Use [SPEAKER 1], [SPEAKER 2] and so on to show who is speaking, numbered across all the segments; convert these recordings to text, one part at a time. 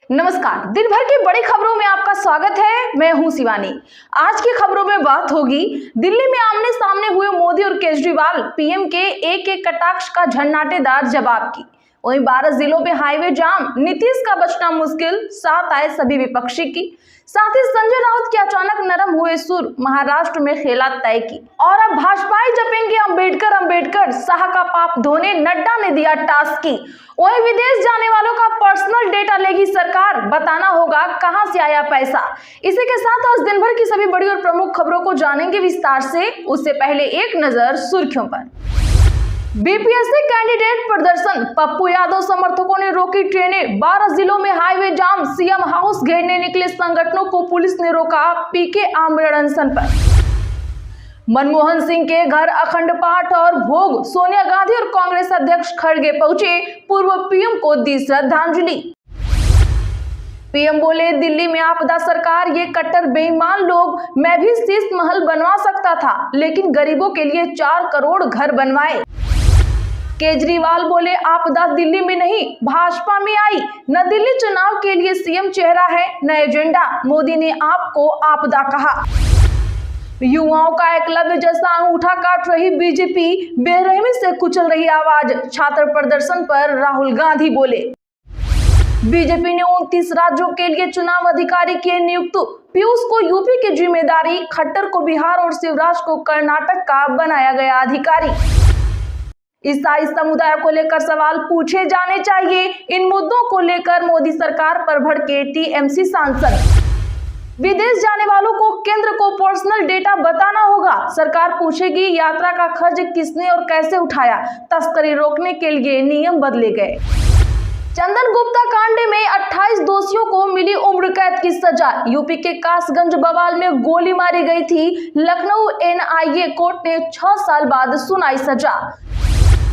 [SPEAKER 1] नमस्कार। दिन भर की बड़ी खबरों में आपका स्वागत है। मैं हूं शिवानी। आज की खबरों में बात होगी दिल्ली में आमने सामने हुए मोदी और केजरीवाल पीएम के एक कटाक्ष का झन्नाटेदार जवाब की। वहीं 12 जिलों में हाईवे जाम, नीतीश का बचना मुश्किल, साथ आए सभी विपक्षी की। साथ ही संजय राउत के अचानक नरम हुए सुर, महाराष्ट्र में खेला तय की। और अब भाजपाई जपेंगे अंबेडकर अंबेडकर, शाह का पाप धोने नड्डा ने दिया टास्क की। वहीं विदेश जाने वालों का पर्सनल डेटा लेगी सरकार, बताना होगा कहां से आया पैसा। इसी के साथ आज दिन भर की सभी बड़ी और प्रमुख खबरों को जानेंगे विस्तार से। उससे पहले एक नजर सुर्खियों पर। बीपीएससी कैंडिडेट प्रदर्शन, पप्पू यादव समर्थकों ने रोकी ट्रेनें, 12 जिलों में हाईवे जाम, सीएम हाउस घेरने निकले संगठनों को पुलिस ने रोका, पीके आमरण अनशन पर। मनमोहन सिंह के घर अखंड पाठ और भोग, सोनिया गांधी और कांग्रेस अध्यक्ष खड़गे पहुंचे, पूर्व पीएम को दी श्रद्धांजलि। पीएम बोले दिल्ली में आपदा सरकार, ये कट्टर बेईमान लोग, मैं भी शीश महल बनवा सकता था लेकिन गरीबों के लिए 4 करोड़ घर बनवाए। केजरीवाल बोले आपदा दिल्ली में नहीं भाजपा में आई, न दिल्ली चुनाव के लिए सीएम चेहरा है न एजेंडा, मोदी ने आपको आपदा कहा। युवाओं का एकलव्य जैसा अंगूठा काट रही बीजेपी, बेरहमी से कुचल रही आवाज, छात्र प्रदर्शन पर राहुल गांधी बोले। बीजेपी ने 29 राज्यों के लिए चुनाव अधिकारी किए नियुक्त, पीयूष को यूपी की जिम्मेदारी, खट्टर को बिहार और शिवराज को कर्नाटक का बनाया गया अधिकारी। ईसाई समुदाय को लेकर सवाल पूछे जाने चाहिए, इन मुद्दों को लेकर मोदी सरकार पर भड़के टीएमसी सांसद। विदेश जाने वालों को केंद्र को पर्सनल डेटा बताना होगा, सरकार पूछेगी यात्रा का खर्च किसने और कैसे उठाया, तस्करी रोकने के लिए नियम बदले गए। चंदन गुप्ता कांड में 28 दोषियों को मिली उम्र कैद की सजा, यूपी के कासगंज बवाल में गोली मारी गई थी, लखनऊ एनआईए कोर्ट ने 6 साल बाद सुनाई सजा।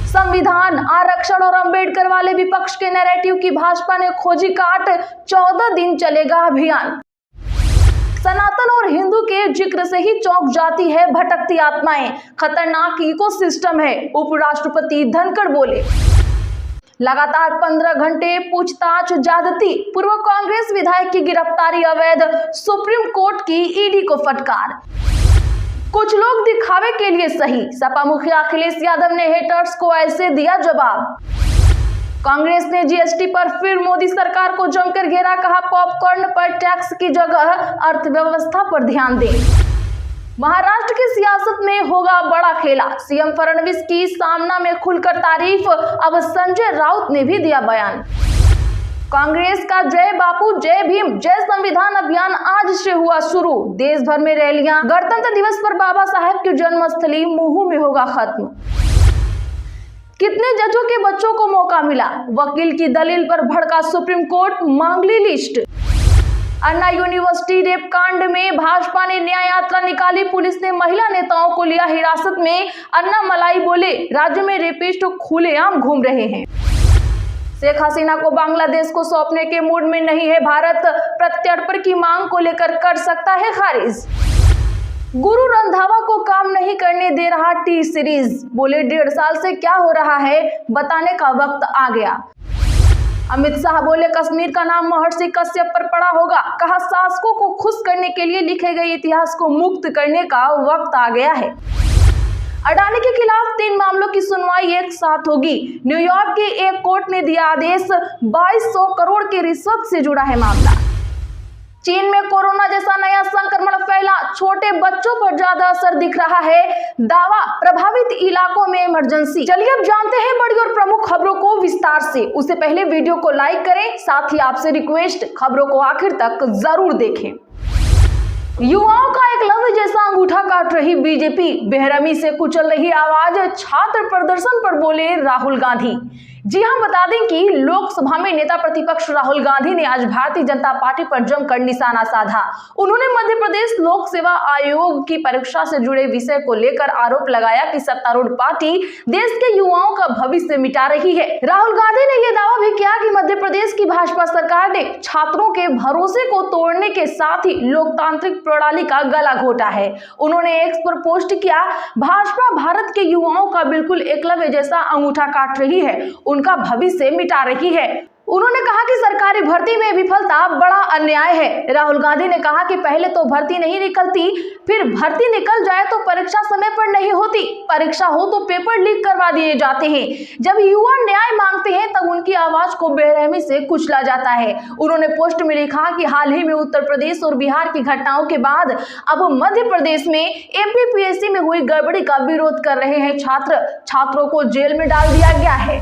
[SPEAKER 1] संविधान, आरक्षण और अंबेडकर वाले विपक्ष के नैरेटिव की भाजपा ने खोजी काट, 14 दिन चलेगा अभियान। सनातन और हिंदू के जिक्र से ही चौंक जाती है भटकती आत्माएं, खतरनाक इकोसिस्टम है, उपराष्ट्रपति धनखड़ बोले। लगातार 15 घंटे पूछताछ ज्यादती, पूर्व कांग्रेस विधायक की गिरफ्तारी अवैध, सुप्रीम कोर्ट की ईडी को फटकार। कुछ लोग दिखावे के लिए सही, सपा मुखिया अखिलेश यादव ने हेटर्स को ऐसे दिया जवाब। कांग्रेस ने जीएसटी पर फिर मोदी सरकार को जमकर घेरा, कहा पॉपकॉर्न पर टैक्स की जगह अर्थव्यवस्था पर ध्यान दें। महाराष्ट्र की सियासत में होगा बड़ा खेला, सीएम फडणवीस की सामना में खुलकर तारीफ, अब संजय राउत ने भी दिया बयान। कांग्रेस का जय बापू जय भीम जय संविधान अभियान आज से हुआ शुरू, देश भर में रैलियां, गणतंत्र दिवस पर बाबा साहेब की जन्मस्थली मुहू में होगा खत्म। कितने जजों के बच्चों को मौका मिला, वकील की दलील पर भड़का सुप्रीम कोर्ट, मांग ली लिस्ट। अन्ना यूनिवर्सिटी रेप कांड में भाजपा ने न्याय यात्रा निकाली, पुलिस ने महिला नेताओं को लिया हिरासत में, अन्ना मलाई बोले राज्य में रेपिस्ट खुलेआम घूम रहे हैं। शेख हसीना को बांग्लादेश को सौंपने के मूड में नहीं है भारत, प्रत्यर्पण की मांग को लेकर कर सकता है खारिज। गुरु रंधावा को काम नहीं करने दे रहा टी सीरीज, बोले 1.5 साल से क्या हो रहा है बताने का वक्त आ गया। अमित शाह बोले कश्मीर का नाम महर्षि कश्यप पर पड़ा होगा, कहा शासकों को खुश करने के लिए लिखे गए इतिहास को मुक्त करने का वक्त आ गया है। अडानी के खिलाफ 3 मामलों की सुनवाई एक साथ होगी, न्यूयॉर्क की एक कोर्ट ने दिया आदेश, 2200 करोड़ की रिश्वत से जुड़ा है मामला। चीन में कोरोना जैसा नया संक्रमण फैला, छोटे बच्चों पर ज्यादा असर दिख रहा है, दावा प्रभावित इलाकों में इमरजेंसी। चलिए अब जानते हैं बड़ी और प्रमुख खबरों को विस्तार से। उससे पहले वीडियो को लाइक करें, साथ ही आपसे रिक्वेस्ट खबरों को आखिर तक जरूर देखें। युवाओं का एकलव्य जैसा अंगूठा काट रही बीजेपी, बेरहमी से कुचल रही आवाज, छात्र प्रदर्शन पर बोले राहुल गांधी। जी हां, बता दें कि लोकसभा में नेता प्रतिपक्ष राहुल गांधी ने आज भारतीय जनता पार्टी पर जमकर निशाना साधा। उन्होंने मध्य प्रदेश लोक सेवा आयोग की परीक्षा से जुड़े विषय को लेकर आरोप लगाया कि सत्तारूढ़ पार्टी देश के युवाओं का भविष्य मिटा रही है। राहुल गांधी ने यह दावा भी किया कि मध्य प्रदेश की भाजपा सरकार ने छात्रों के भरोसे को तोड़ने के साथ ही लोकतांत्रिक प्रणाली का गला घोटा है। उन्होंने एक्स पर पोस्ट किया, भाजपा भारत के युवाओं का बिल्कुल एकलव्य जैसा अंगूठा काट रही है, उनका भविष्य मिटा रही है। उन्होंने कहा कि सरकारी भर्ती में विफलता बड़ा अन्याय है। राहुल गांधी ने कहा कि पहले तो भर्ती नहीं निकलती, फिर भर्ती निकल जाए तो परीक्षा समय पर नहीं होती, परीक्षा हो तो पेपर लीक करवा दिए जाते हैं। जब युवा न्याय मांगते हैं तब उनकी आवाज को बेरहमी से कुचला जाता है। उन्होंने पोस्ट में लिखा कि हाल ही में उत्तर प्रदेश और बिहार की घटनाओं के बाद अब मध्य प्रदेश में एमपीपीएससी में हुई गड़बड़ी का विरोध कर रहे हैं छात्रों को जेल में डाल दिया गया है।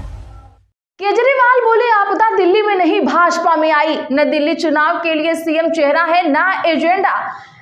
[SPEAKER 1] केजरीवाल बोले आपदा दिल्ली में नहीं भाजपा में आई, न दिल्ली चुनाव के लिए सीएम चेहरा है न एजेंडा।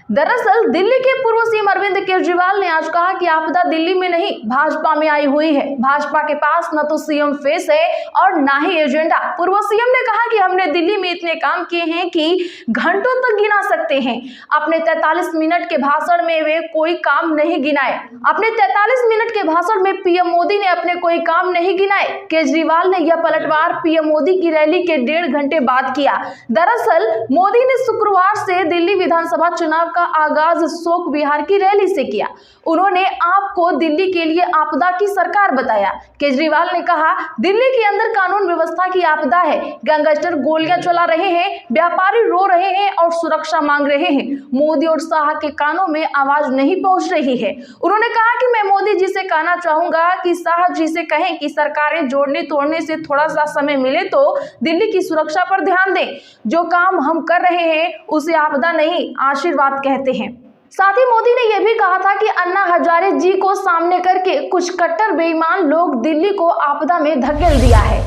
[SPEAKER 1] दरअसल दिल्ली के पूर्व सीएम अरविंद केजरीवाल ने आज कहा कि आपदा दिल्ली में नहीं भाजपा में आई हुई है। भाजपा के पास न तो सीएम फेस है और ना ही एजेंडा। पूर्व सीएम ने कहा कि हमने दिल्ली में इतने काम किए हैं कि घंटों तक गिना सकते हैं। अपने 43 मिनट के भाषण में वे कोई काम नहीं गिनाए। अपने 43 मिनट के भाषण में पीएम मोदी ने अपने कोई काम नहीं गिनाए। केजरीवाल ने यह पलटवार पीएम मोदी की रैली के 1.5 घंटे बाद किया। दरअसल मोदी ने शुक्रवार से दिल्ली विधानसभा चुनाव का आगाज शोक विहार की रैली से किया। उन्होंने आपको दिल्ली के लिए आपदा की सरकार बताया। केजरीवाल ने कहा दिल्ली के अंदर कानून व्यवस्था की आपदा है, गैंगस्टर गोलियां चला रहे हैं, व्यापारी रो रहे हैं और सुरक्षा मांग रहे हैं। मोदी और शाह के कानों में आवाज नहीं पहुंच रही है। उन्होंने कहा कि मैं मोदी जी से कहना चाहूंगा कि शाह जी से कहें कि सरकारें जोड़ने तोड़ने से थोड़ा सा समय मिले तो दिल्ली की सुरक्षा पर ध्यान दें। जो काम हम कर रहे हैं उसे आपदा नहीं आशीर्वाद कहते हैं। साथ ही मोदी ने यह भी कहा था कि अन्ना हजारे जी को सामने करके कुछ कट्टर बेईमान लोग दिल्ली को आपदा में धकेल दिया है।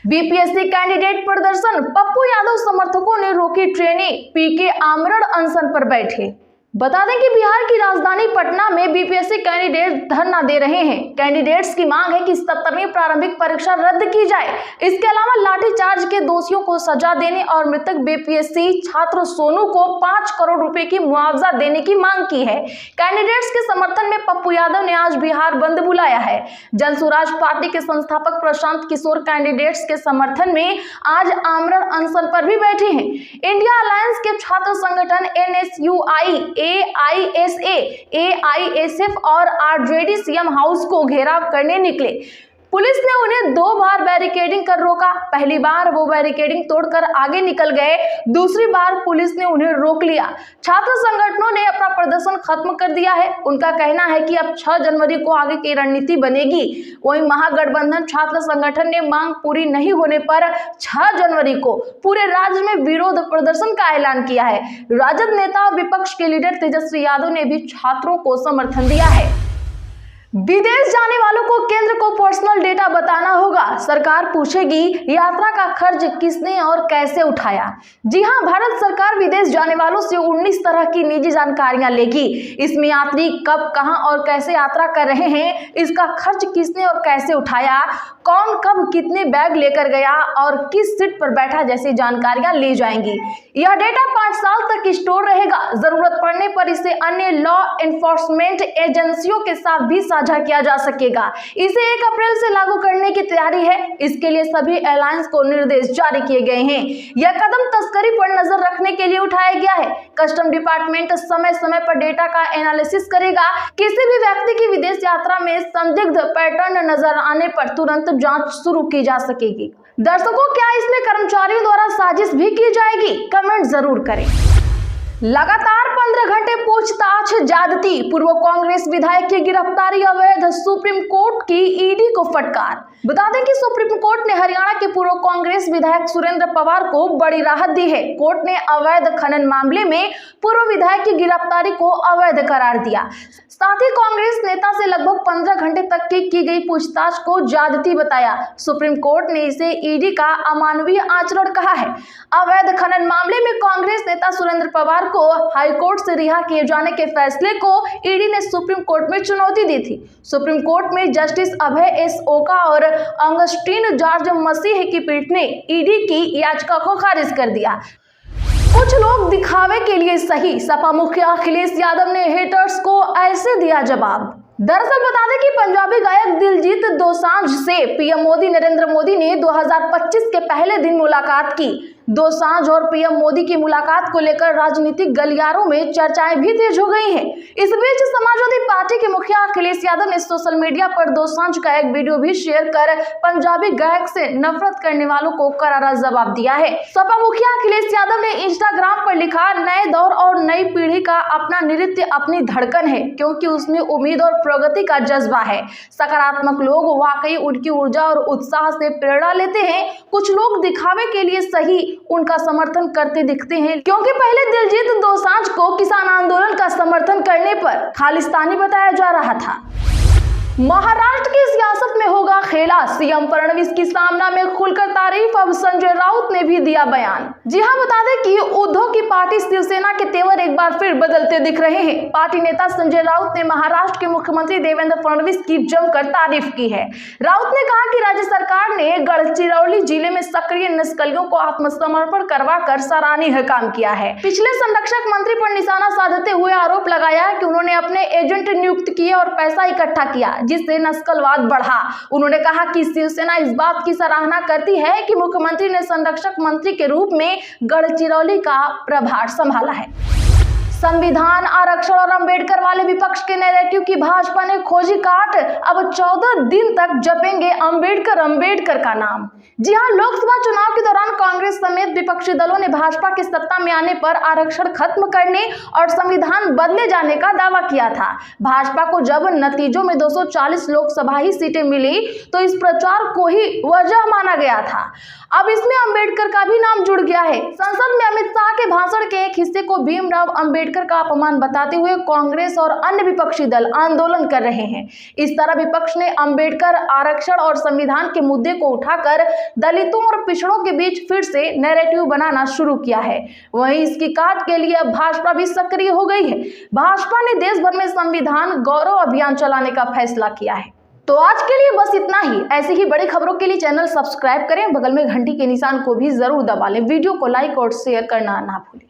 [SPEAKER 1] बीपीएससी कैंडिडेट प्रदर्शन, पप्पू यादव समर्थकों ने रोकी ट्रेनें, पीके आमरण अनशन पर बैठे। बता दें कि बिहार की राजधानी पटना में बीपीएससी कैंडिडेट धरना दे रहे हैं। कैंडिडेट्स की मांग है कि 77वीं प्रारंभिक परीक्षा रद्द की जाए। इसके अलावा लाठीचार्ज के दोषियों को सजा देने और मृतक बीपीएससी छात्र सोनू को 5 करोड़ रुपए की मुआवजा देने की मांग की है। कैंडिडेट्स के समर्थन में पप्पू यादव ने आज बिहार बंद बुलाया है। जन स्वराज पार्टी के संस्थापक प्रशांत किशोर कैंडिडेट्स के समर्थन में आज आमरण अनशन पर भी बैठे हैं। इंडिया अलायंस के छात्र संगठन एनएसयूआई, AISA, AISF और आरजेडी सीएम हाउस को घेराव करने निकले। पुलिस ने उन्हें 2 बार बैरिकेडिंग कर रोका। पहली बार वो बैरिकेडिंग तोड़कर आगे निकल गए, दूसरी बार पुलिस ने उन्हें रोक लिया। छात्र संगठनों ने अपना प्रदर्शन खत्म कर दिया है। उनका कहना है कि अब 6 जनवरी को आगे की रणनीति बनेगी। वहीं महागठबंधन छात्र संगठन ने मांग पूरी नहीं होने पर 6 जनवरी को पूरे राज्य में विरोध प्रदर्शन का ऐलान किया है। राजद नेता और विपक्ष के लीडर तेजस्वी यादव ने भी छात्रों को समर्थन दिया है। विदेश जाने वालों को केंद्र को पर्सनल डेटा बताना होगा। सरकार पूछेगी यात्रा का खर्च किसने और कैसे उठाया। जी हां, भारत सरकार विदेश जाने वालों से 19 तरह की निजी जानकारियां लेगी। इसमें यात्री कब, कहां और कैसे यात्रा कर रहे हैं, इसका खर्च किसने और कैसे उठाया, कौन कब कितने बैग लेकर गया और किस सीट पर बैठा जैसी जानकारियां ली जाएंगी। यह डेटा 5 साल तक स्टोर रहेगा। जरूरत पड़ने पर इसे अन्य लॉ एनफोर्समेंट एजेंसियों के साथ भी साझा किया जा सकेगा। इसे 1 अप्रैल से लागू करने की तैयारी है। इसके लिए सभी एयरलाइंस को निर्देश जारी किए गए हैं। यह कदम तस्करी पर नजर रखने के लिए उठाया गया है। कस्टम डिपार्टमेंट समय समय पर डेटा का एनालिसिस करेगा। किसी भी व्यक्ति की विदेश यात्रा में संदिग्ध पैटर्न नजर आने पर तुरंत जांच शुरू की जा सकेगी। दर्शकों, क्या इसमें कर्मचारियों द्वारा साजिश भी की जाएगी? कमेंट जरूर करें। लगातार 15 घंटे पूछताछ ज्यादती, पूर्व कांग्रेस विधायक की गिरफ्तारी अवैध, सुप्रीम कोर्ट की ईडी को फटकार। बता दें कि सुप्रीम कोर्ट ने हरियाणा के पूर्व कांग्रेस विधायक सुरेंद्र पवार को बड़ी राहत दी है। कोर्ट ने अवैध खनन मामले में पूर्व विधायक की गिरफ्तारी को अवैध करार दिया। साथ ही कांग्रेस नेता से लगभग 15 घंटे तक की गई पूछताछ को ज्यादती बताया। सुप्रीम कोर्ट ने इसे ईडी का अमानवीय आचरण कहा है। अवैध खनन मामले में कांग्रेस नेता सुरेंद्र पवार को हाईकोर्ट से रिहा किए जाने के फैसले को ईडी ने सुप्रीम कोर्ट में चुनौती दी थी। सुप्रीम कोर्ट में जस्टिस अभय एस ओका और ऑगस्टीन जॉर्ज मसीह की पीठ ने ईडी की याचिका को खारिज कर दिया। कुछ लोग दिखावे के लिए सही, सपा मुखिया अखिलेश यादव ने हेटर्स को ऐसे दिया जवाब। दरअसल बता दें कि पंजाबी गायक दिलजीत दोसांझ से पीएम मोदी नरेंद्र मोदी ने 2025 के पहले दिन मुलाकात की। दोसांझ और पीएम मोदी की मुलाकात को लेकर राजनीतिक गलियारों में चर्चाएं भी तेज हो गई हैं। इस बीच समाजवादी पार्टी के मुखिया अखिलेश यादव ने सोशल मीडिया पर दोसांझ का एक वीडियो भी शेयर कर पंजाबी गायक से नफरत करने वालों को करारा जवाब दिया है। सपा मुखिया अखिलेश यादव ने इंस्टाग्राम पर लिखा, नए दौर और नई पीढ़ी का अपना नृत्य अपनी धड़कन है, क्योंकि उसमें उम्मीद और प्रगति का जज्बा है। सकारात्मक लोग वाकई उनकी ऊर्जा और उत्साह से प्रेरणा लेते हैं। कुछ लोग दिखावे के लिए सही उनका समर्थन करते दिखते हैं, क्योंकि पहले दिलजीत दोसांझ को किसान आंदोलन का समर्थन करने पर खालिस्तानी बताया जा रहा था। महाराष्ट्र की सियासत में होगा खेला, सीएम फडणवीस की सामना में खुलकर तारीफ, अब संजय राउत ने भी दिया बयान। जी हां, बता दें कि उद्धव की पार्टी शिवसेना के तेवर एक बार फिर बदलते दिख रहे हैं। पार्टी नेता संजय राउत ने महाराष्ट्र के मुख्यमंत्री देवेंद्र फडणवीस की जमकर तारीफ की है। राउत ने कहा कि राज्य सरकार ने गढ़चिरौली जिले में सक्रिय नक्सलियों को आत्मसमर्पण करवाकर सराहनीय काम किया है। पिछले संरक्षक मंत्री पर निशाना साधते हुए आरोप लगाया कि उन्होंने अपने एजेंट नियुक्त किए और पैसा इकट्ठा किया, जिससे नस्लवाद बढ़ा। उन्होंने कहा कि शिवसेना इस बात की सराहना करती है कि मुख्यमंत्री ने संरक्षक मंत्री के रूप में गढ़चिरौली का प्रभार संभाला है। संविधान, आरक्षण और अंबेडकर वाले विपक्ष के नैरेटिव की भाजपा ने खोजी काट, अब 14 दिन तक जपेंगे अंबेडकर का नाम। जी हां, लोकसभा चुनाव के दौरान कांग्रेस समेत विपक्षी दलों ने भाजपा की सत्ता में आने पर आरक्षण खत्म करने और संविधान बदले जाने का दावा किया था। भाजपा को जब नतीजों में 240 लोकसभा ही सीटें मिली तो इस प्रचार को ही वजह माना गया था। अब इसमें अंबेडकर का भी नाम जुड़ गया है। संसद में अमित शाह के भाषण के एक हिस्से को भीमराव अंबेडकर का अपमान बताते हुए कांग्रेस और अन्य विपक्षी दल आंदोलन कर रहे हैं। इस तरह विपक्ष ने अंबेडकर, आरक्षण और संविधान के मुद्दे को उठाकर दलितों और पिछड़ों के बीच फिर से नैरेटिव बनाना शुरू किया है। वहीं इसकी काट के लिए अब भाजपा भी सक्रिय हो गई है। भाजपा ने देश भर में संविधान गौरव अभियान चलाने का फैसला किया है। तो आज के लिए बस इतना ही। ऐसी ही बड़ी खबरों के लिए चैनल सब्सक्राइब करें, बगल में घंटी के निशान को भी जरूर दबा लें। वीडियो को लाइक और शेयर करना ना भूलें।